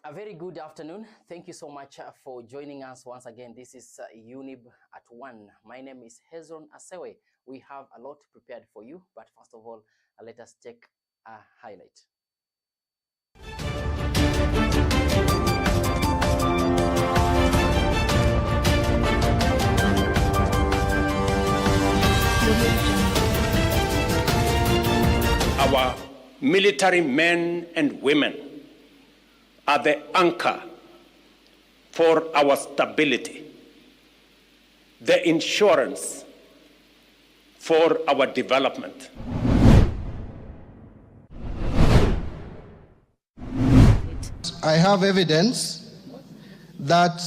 A very good afternoon. Thank you so much for joining us once again. This is Younib at 1. My name is Hezron Asewe. We have a lot prepared for you, but first of all, let us check a highlight. Our military men and women are the anchor for our stability, the insurance for our development. I have evidence that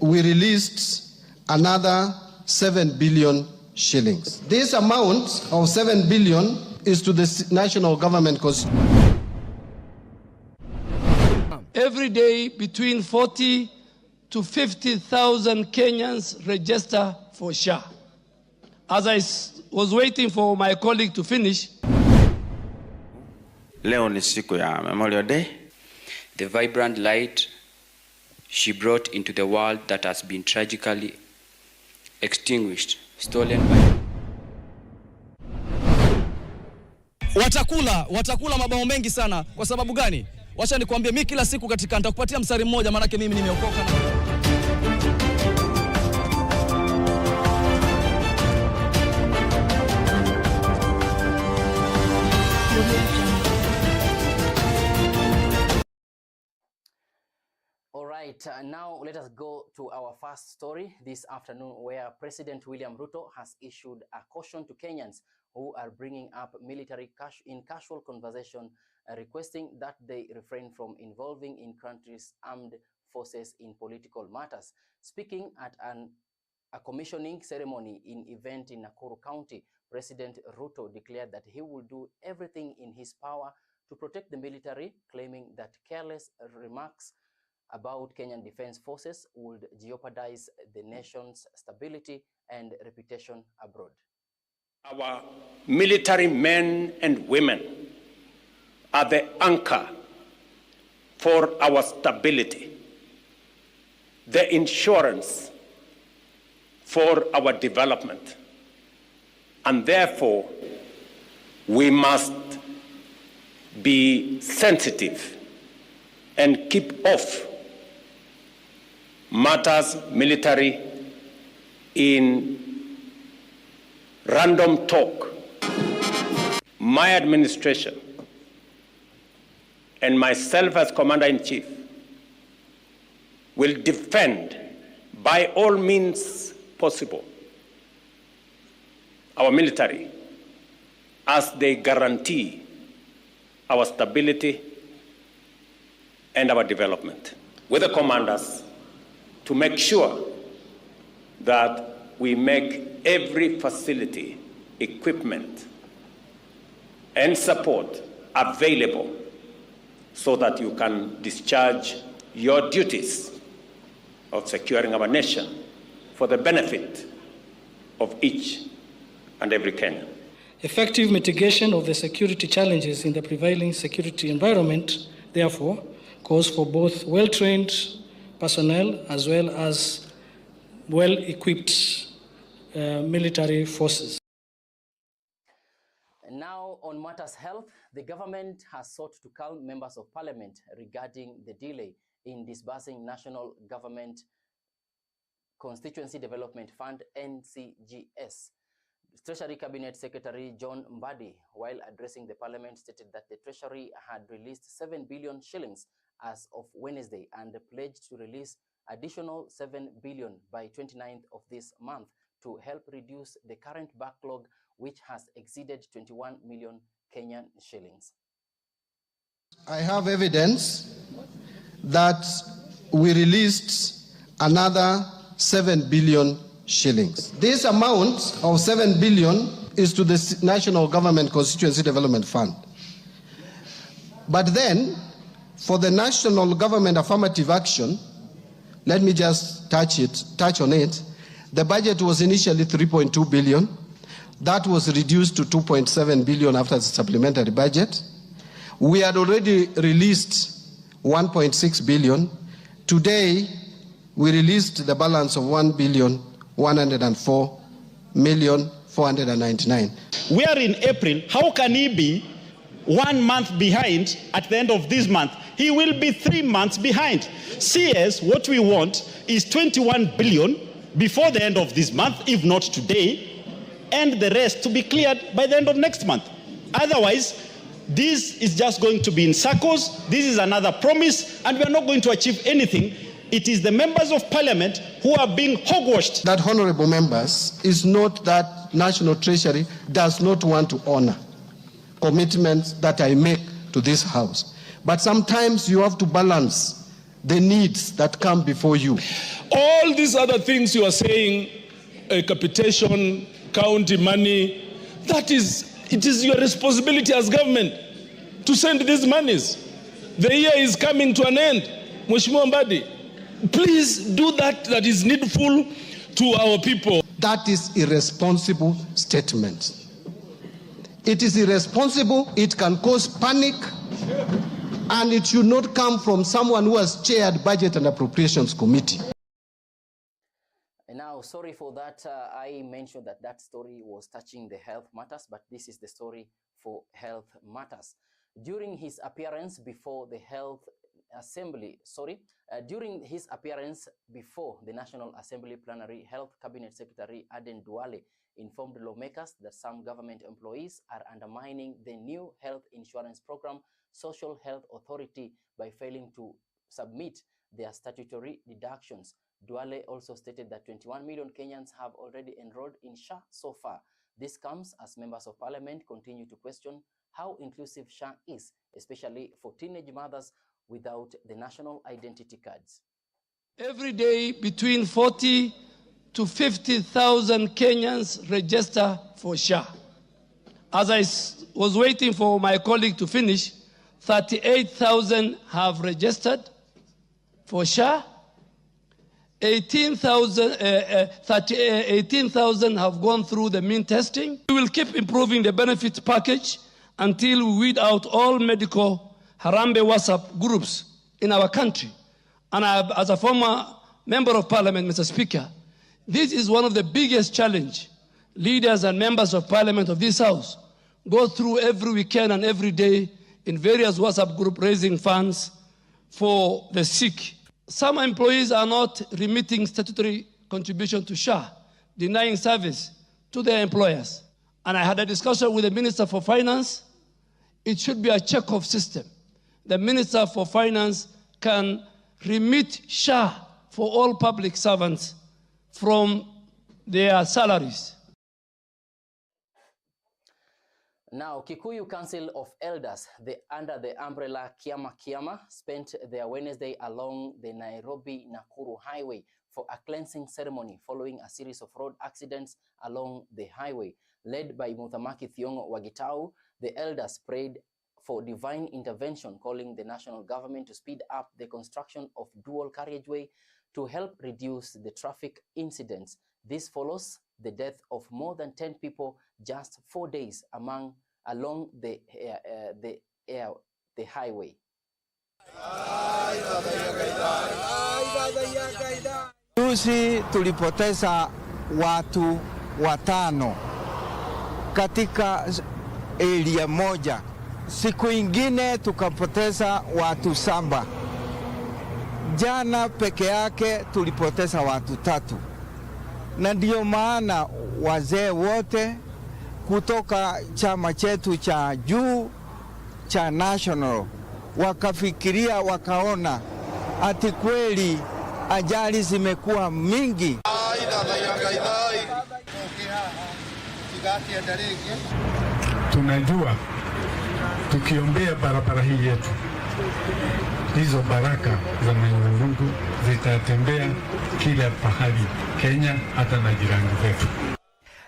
we released another 7 billion shillings. This amount of 7 billion is to the national government cost. Every day, between 40 to 50,000 Kenyans register for SHA. As I was waiting for my colleague to finish. Leo ni siku ya Memorial Day. The vibrant light she brought into the world that has been tragically extinguished, stolen by... Watakula mabao mengi sana. Kwa sababu gani? Wacha nikwambie, mimi kila siku katika nitakupatia mstari mmoja, maana yake mimi nimeokoka. All right, now let us go to our first story this afternoon, where President William Ruto has issued a caution to Kenyans who are bringing up military in casual conversation, requesting that they refrain from involving in country's armed forces in political matters. Speaking at a commissioning ceremony in event in Nakuru County, President Ruto declared that he will do everything in his power to protect the military, claiming that careless remarks about Kenyan Defense Forces would jeopardize the nation's stability and reputation abroad. Our military men and women are the anchor for our stability, the insurance for our development. And therefore, we must be sensitive and keep off matters military in random talk. My administration and myself as Commander-in-Chief will defend by all means possible our military as they guarantee our stability and our development, with the commanders to make sure that we make every facility, equipment, and support available so that you can discharge your duties of securing our nation for the benefit of each and every Kenyan. Effective mitigation of the security challenges in the prevailing security environment, therefore, calls for both well-trained personnel as well as well-equipped military forces. Now, on matters health, the government has sought to calm members of parliament regarding the delay in disbursing National Government Constituency Development Fund (NCGS). Treasury Cabinet Secretary John Mbadi, while addressing the parliament, stated that the Treasury had released 7 billion shillings as of Wednesday and pledged to release additional 7 billion by 29th of this month to help reduce the current backlog, which has exceeded 21 million Kenyan shillings. I have evidence that we released another 7 billion shillings. This amount of 7 billion is to the National Government Constituency Development Fund. But then, for the National Government Affirmative Action, let me just touch on it. The budget was initially 3.2 billion. That was reduced to 2.7 billion after the supplementary budget. We had already released 1.6 billion. Today, we released the balance of 1,104,499,000. We are in April. How can he be 1 month behind at the end of this month? He will be 3 months behind. CS, what we want is 21 billion before the end of this month, if not today, and the rest to be cleared by the end of next month. Otherwise, this is just going to be in circles. This is another promise, and we are not going to achieve anything. It is the members of parliament who are being hogwashed. That, honorable members, is not that National Treasury does not want to honor commitments that I make to this House. But sometimes you have to balance the needs that come before you. All these other things you are saying, capitation, county money, it is your responsibility as government to send these monies. The year is coming to an end. Mheshimiwa Mbadi, please do that is needful to our people. That is irresponsible statement. It is irresponsible, it can cause panic, and it should not come from someone who has chaired Budget and Appropriations Committee. Now, sorry for that. I mentioned that story was touching the health matters, but this is the story for health matters. During his appearance before the National Assembly Plenary, Health Cabinet Secretary Aden Duale informed lawmakers that some government employees are undermining the new health insurance program, Social Health Authority, by failing to submit their statutory deductions. Duale also stated that 21 million Kenyans have already enrolled in SHA so far. This comes as members of parliament continue to question how inclusive SHA is, especially for teenage mothers without the national identity cards. Every day, between 40 to 50,000 Kenyans register for SHA. As I was waiting for my colleague to finish, 38,000 have registered for SHA. 18,000 have gone through the mean testing. We will keep improving the benefit package until we weed out all medical Harambe WhatsApp groups in our country. And as a former member of parliament, Mr. Speaker, this is one of the biggest challenges leaders and members of parliament of this House go through every weekend and every day in various WhatsApp groups raising funds for the sick. Some employees are not remitting statutory contribution to SHA, denying service to their employers. And I had a discussion with the Minister for Finance. It should be a check-off system. The Minister for Finance can remit SHA for all public servants from their salaries. Now, Kikuyu Council of Elders, under the umbrella Kiama, spent their Wednesday along the Nairobi-Nakuru highway for a cleansing ceremony following a series of road accidents along the highway. Led by Muthamaki Thiongo Wagitau, the elders prayed for divine intervention, calling the national government to speed up the construction of dual carriageway to help reduce the traffic incidents. This follows the death of more than 10 people just 4 days along the highway. Juzi tulipoteza watu 5 katika area moja. Siku ingine tukapoteza watu 7. Jana peke yake tulipoteza watu 3. Na ndio maana wazee wote kutoka chama chetu cha juu cha national wakafikiria, wakaona ati kweli ajali zimekuwa mingi. Tunajua tukiombea barabara hii yetu, hizo baraka za Mwenyezi Mungu zitatembea kila pahali Kenya, hata na jirani zetu.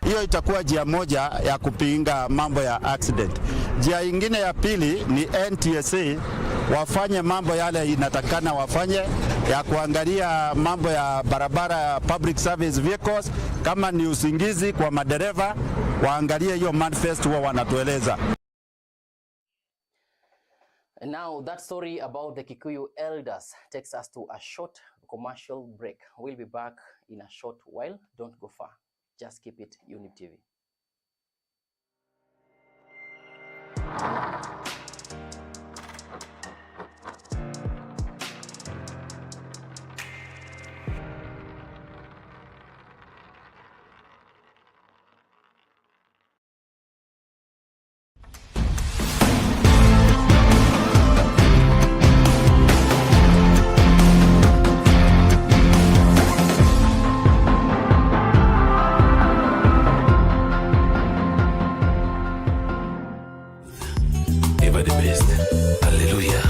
Hiyo itakuwa njia moja ya kupinga mambo ya accident. Njia ingine ya pili ni NTSA wafanye mambo yale inatakana wafanye, ya kuangalia mambo ya barabara ya public service vehicles. Kama ni usingizi kwa madereva, waangalie hiyo manifest huwa wanatueleza. And now that story about the Kikuyu elders takes us to a short commercial break. We'll be back in a short while. Don't go far. Just keep it Younib TV. Ever the best. Hallelujah.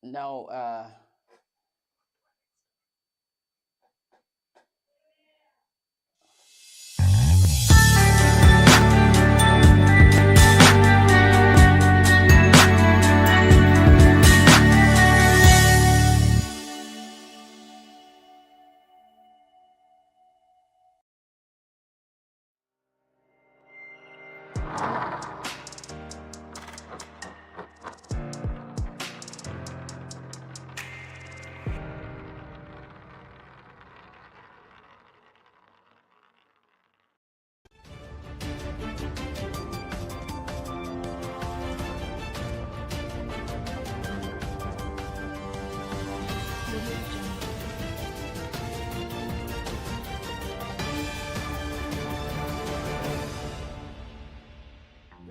Now,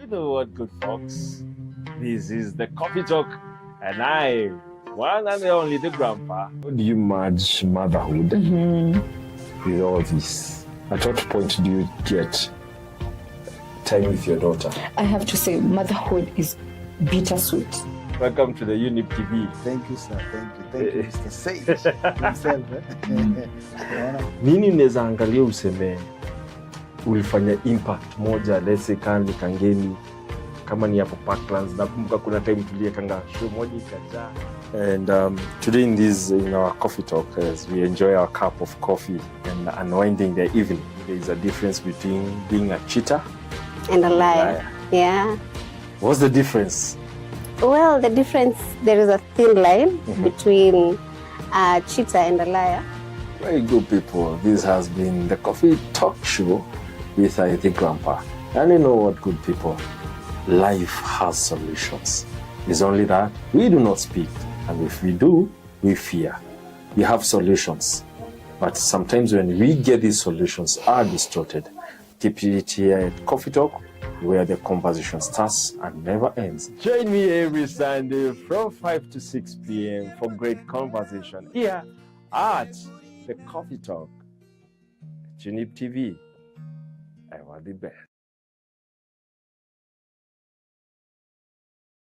You know what, good folks? This is the Coffee Talk, and I, one and only the grandpa. How do you merge motherhood with all this? At what point do you get time with your daughter? I have to say, motherhood is bittersweet. Welcome to the Younib TV. Thank you, sir. Thank you, Mr. Sage himself. Nini unaweza angalia useme ulifanya impact moja, let's say kani Kangeni, kama ni hapo Parklands, nakumbuka kuna time tuliekanga show moja ikajaa. And today in our coffee talk, as we enjoy our cup of coffee and unwinding the evening, there is a difference between being a cheater and a liar. Yeah. What's the difference? Well, the difference, there is a thin line between a cheater and a liar. Very good, people. This has been the Coffee Talk Show with I think Grandpa. And you know what, good people? Life has solutions. It's only that we do not speak. And if we do, we fear. We have solutions. But sometimes when we get these solutions are distorted. Keep it here at Coffee Talk, where the conversation starts and never ends. Join me every Sunday from 5 to 6 p.m. for great conversation here at the Coffee Talk. Younib TV. I want the best.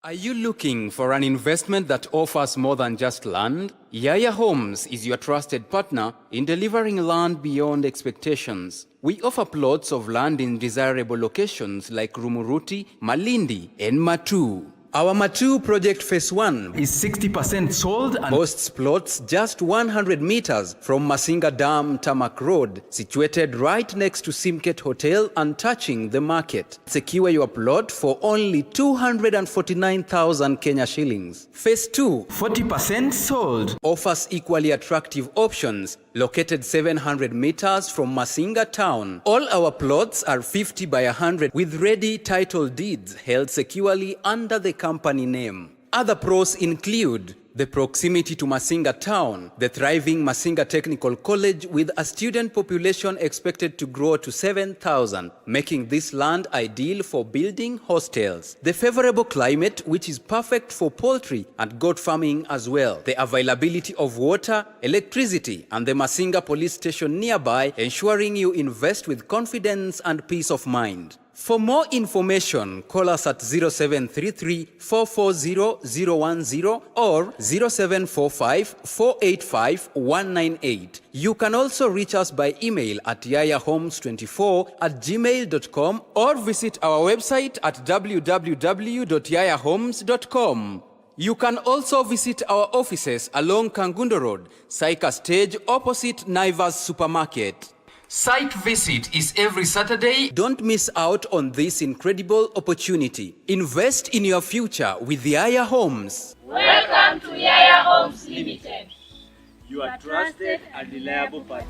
Are you looking for an investment that offers more than just land? Yaya Homes is your trusted partner in delivering land beyond expectations. We offer plots of land in desirable locations like Rumuruti, Malindi, and Matu. Our Matu project phase 1 is 60% sold and boasts plots just 100 meters from Masinga Dam Tamak Road, situated right next to Simket Hotel and touching the market. Secure your plot for only 249,000 Kenya shillings. Phase 2, 40% sold, offers equally attractive options located 700 meters from Masinga town. All our plots are 50 by 100 with ready title deeds held securely under the company name. Other pros include the proximity to Masinga town, the thriving Masinga Technical College with a student population expected to grow to 7,000, making this land ideal for building hostels. The favorable climate, which is perfect for poultry and goat farming as well. The availability of water, electricity, and the Masinga police station nearby, ensuring you invest with confidence and peace of mind. For more information, call us at 0733 440 010 or 0745 485 198. You can also reach us by email at yayahomes24@gmail.com or visit our website at www.yayahomes.com. You can also visit our offices along Kangundo Road, Saika Stage, opposite Naivas Supermarket. Site visit is every Saturday. Don't miss out on this incredible opportunity. Invest in your future with Yaya Homes. Welcome to Yaya Homes Limited. You are trusted and reliable partner.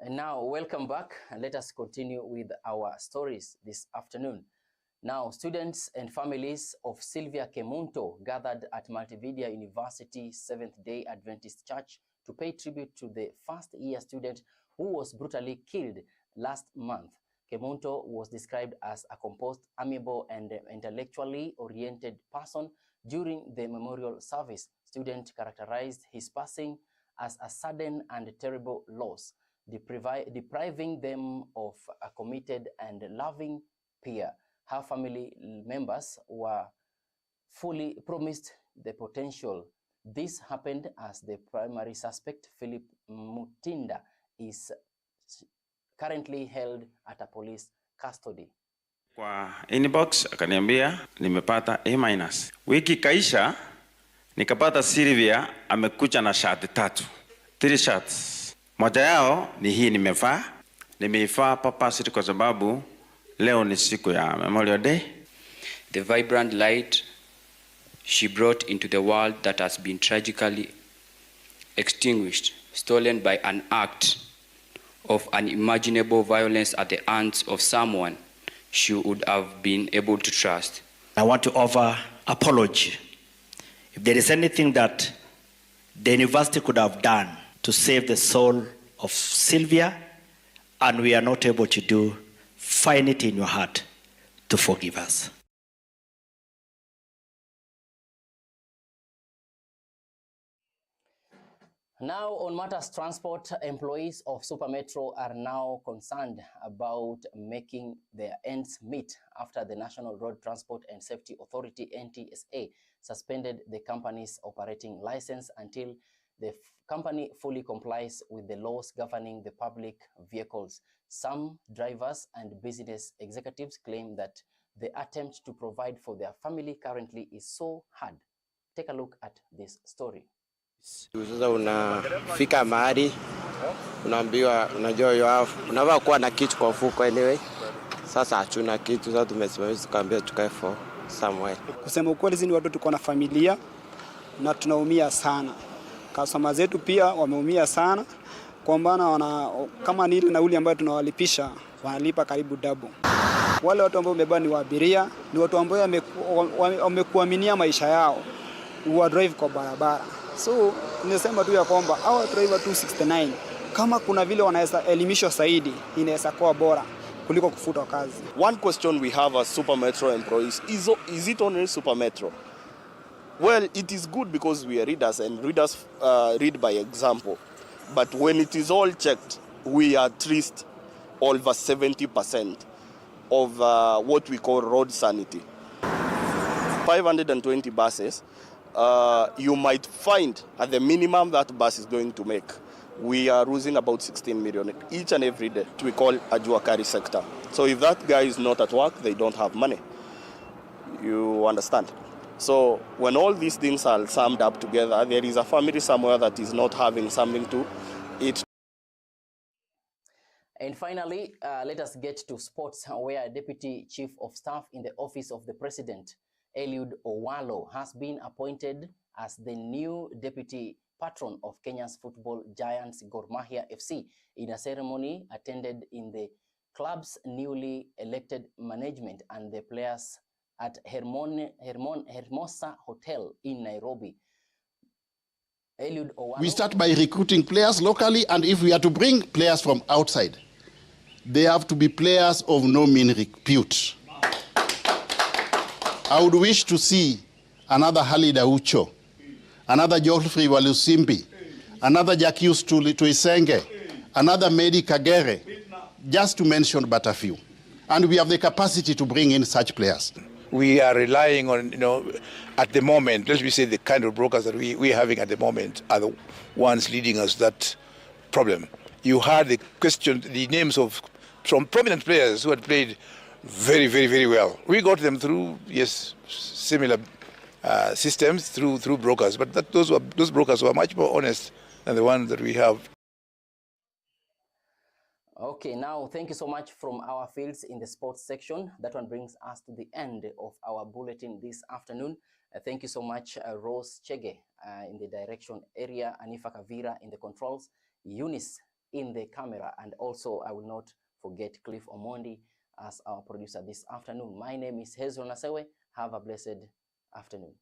And now, welcome back, and let us continue with our stories this afternoon. Now, students and families of Sylvia Kemunto gathered at Multimedia University Seventh-day Adventist Church to pay tribute to the first-year student who was brutally killed last month. Kemunto was described as a composed, amiable, and intellectually oriented person during the memorial service. Students characterized his passing as a sudden and terrible loss, depriving them of a committed and loving peer. Her family members were fully promised the potential. This happened as the primary suspect, Philip Mutinda, is currently held at a police custody. Kwa inbox akaniambia nimepata A-. Wiki kaisha nikapata Sylvia amekuja na shati 3 shirts. Moja yao ni hii nimevaa. Nimeivaa purposely kwa sababu leo ni siku ya Memorial Day. The vibrant light she brought into the world that has been tragically extinguished, stolen by an act of unimaginable violence at the hands of someone she would have been able to trust. I want to offer apology. If there is anything that the university could have done to save the soul of Sylvia, and we are not able to do, find it in your heart to forgive us. Now, on matters transport, employees of Super Metro are now concerned about making their ends meet after the National Road Transport and Safety Authority, NTSA, suspended the company's operating license until the company fully complies with the laws governing the public vehicles. Some drivers and business executives claim that the attempt to provide for their family currently is so hard. Take a look at this story. Sasa unafika mahali unaambiwa unajua unavaa kuwa na kitu kwa mfuko anyway. Sasa hatuna kitu, sasa tumesimamisha tukaambia tukae for somewhere. Kusema ukweli sisi ni watu tuko na familia na tunaumia sana. Customer zetu pia wameumia sana kwa maana kama ni ile nauli ambayo tunawalipisha wanalipa karibu double. Wale watu ambao wamebeba ni waabiria, ni watu ambao wamekuaminia maisha yao wa drive kwa barabara. So nimesema tu ya kwamba hawa driver 269 kama kuna vile wanaweza elimishwa zaidi inaweza kuwa bora kuliko kufutwa kazi. One question we have as Super Metro employees is it only Super Metro? Well, it is good because we are readers and readers read by example. But when it is all checked, we are at least over 70% of what we call road sanity. 520 buses, you might find at the minimum that bus is going to make, we are losing about 16 million each and every day. We call a Juakari sector. So if that guy is not at work, they don't have money. You understand? So when all these things are summed up together, there is a family somewhere that is not having something to eat. And finally, let us get to sports, where Deputy Chief of Staff in the Office of the President, Eliud Owalo, has been appointed as the new Deputy Patron of Kenya's football giants Gor Mahia FC in a ceremony attended in the club's newly elected management and the players at Hermosa Hotel in Nairobi. Eliud Owalo. We start by recruiting players locally, and if we are to bring players from outside, they have to be players of no mean repute. I would wish to see another Halid Aucho, another Geoffrey Walusimbi, another Jacques Tuisenge, another Medi Kagere, just to mention but a few. And we have the capacity to bring in such players. We are relying on, at the moment, let me say the kind of brokers that we're having at the moment are the ones leading us that problem. You heard the question, the names of some prominent players who had played very, very, very well. We got them through, yes, similar systems, through brokers, but those brokers were much more honest than the ones that we have. Okay, now thank you so much from our fields in the sports section. That one brings us to the end of our bulletin this afternoon. Thank you so much, Rose Chege in the direction area, Anifa Kavira in the controls, Eunice in the camera, and also I will not forget Cliff Omondi as our producer this afternoon. My name is Hezron Asewe. Have a blessed afternoon.